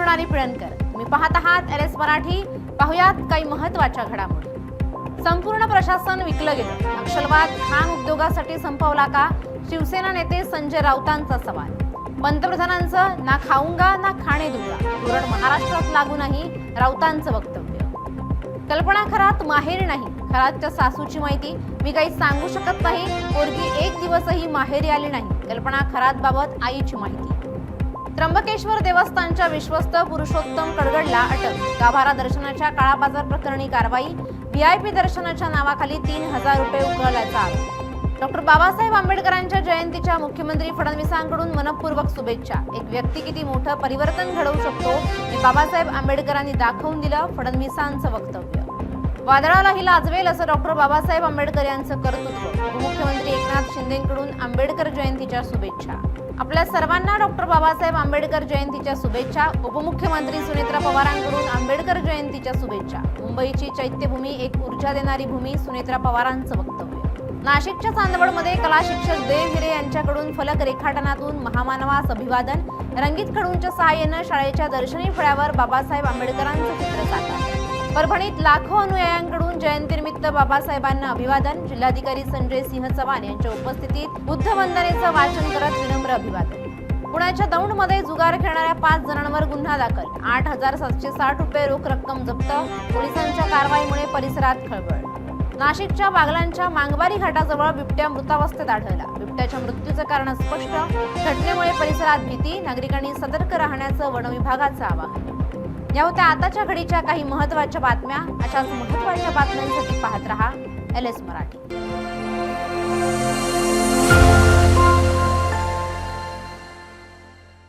मृणाली पिळणकर, तुम्ही पाहत आहात LS मराठी। पाहुयात काही महत्त्वाच्या घडामोडी। संपूर्ण प्रशासन विकलं गेलं, नक्षलवाद खाण उद्योगासाठी संपवला का? शिवसेना नेते संजय राऊतांचा सवाल। पंतप्रधानांचं ना खाऊंगा ना खाणे दूंगा धोरण महाराष्ट्रात लागू नाही, राऊतांचं वक्तव्य। कल्पना खरात माहेरी नाही, खरातच्या सासूची माहिती, मी काही सांगू शकत नाही, पोरगी एक दिवसही माहेरी आली नाही, कल्पना खरात बाबत आईची माहिती। त्र्यंबकेश्वर देवस्थानच्या विश्वस्त पुरुषोत्तम कडगडला अटक, गाभारा दर्शनाच्या काळाबाजार प्रकरणी कारवाई, VIP दर्शनाच्या नावाखाली 3000 रुपये उकळल्याचा आरोप। डॉक्टर बाबासाहेब आंबेडकरांच्या जयंतीच्या मुख्यमंत्री फडणवीसांकडून मनपूर्वक शुभेच्छा। एक व्यक्ती किती मोठं परिवर्तन घडवू शकतो हे बाबासाहेब आंबेडकरांनी दाखवून दिलं, फडणवीसांचं वक्तव्य। वादळालाही लाजवेल असं डॉक्टर बाबासाहेब आंबेडकर यांचं कर्तृत्व, उपमुख्यमंत्री एकनाथ शिंदेंकडून आंबेडकर जयंतीच्या शुभेच्छा। आपल्या सर्वांना डॉक्टर बाबासाहेब आंबेडकर जयंतीच्या शुभेच्छा। उपमुख्यमंत्री सुनेत्रा पवारांकडून आंबेडकर जयंतीच्या शुभेच्छा। मुंबईची चैत्यभूमी एक ऊर्जा देणारी भूमी, सुनेत्रा पवारांचं वक्तव्य। नाशिकच्या चांदवडमध्ये कला शिक्षक देव हिरे यांच्याकडून फलक रेखाटनातून महामानवास अभिवादन, रंगीत खडूंच्या सहाय्यानं शाळेच्या दर्शनी फळ्यावर बाबासाहेब आंबेडकरांचं चित्र साकार। परभणीत लाखो अनुयायांकडून जयंतीनिमित्त बाबासाहेबांना अभिवादन, जिल्हाधिकारी संजय सिंह चव्हाण यांच्या उपस्थितीत बुद्ध वंदनेचं वाचन करत विनम्र अभिवादन। पुण्याच्या दौंडमध्ये जुगार खेळणाऱ्या 5 जणांवर गुन्हा दाखल, 8760 रुपये रोख रक्कम जप्त, पोलिसांच्या कारवाईमुळे परिसरात खळबळ। नाशिकच्या बागलांच्या मांगवारी घाटाजवळ बिबट्या मृतावस्थेत आढळला, बिबट्याच्या मृत्यूचं कारण स्पष्ट, घटनेमुळे परिसरात भीती, नागरिकांनी सतर्क राहण्याचं वन विभागाचं आवाहन। या होत्या आताच्या घडीच्या काही महत्त्वाच्या बातम्या। अशाच महत्त्वाच्या बातम्यांसाठी पाहत रहा LS मराठी।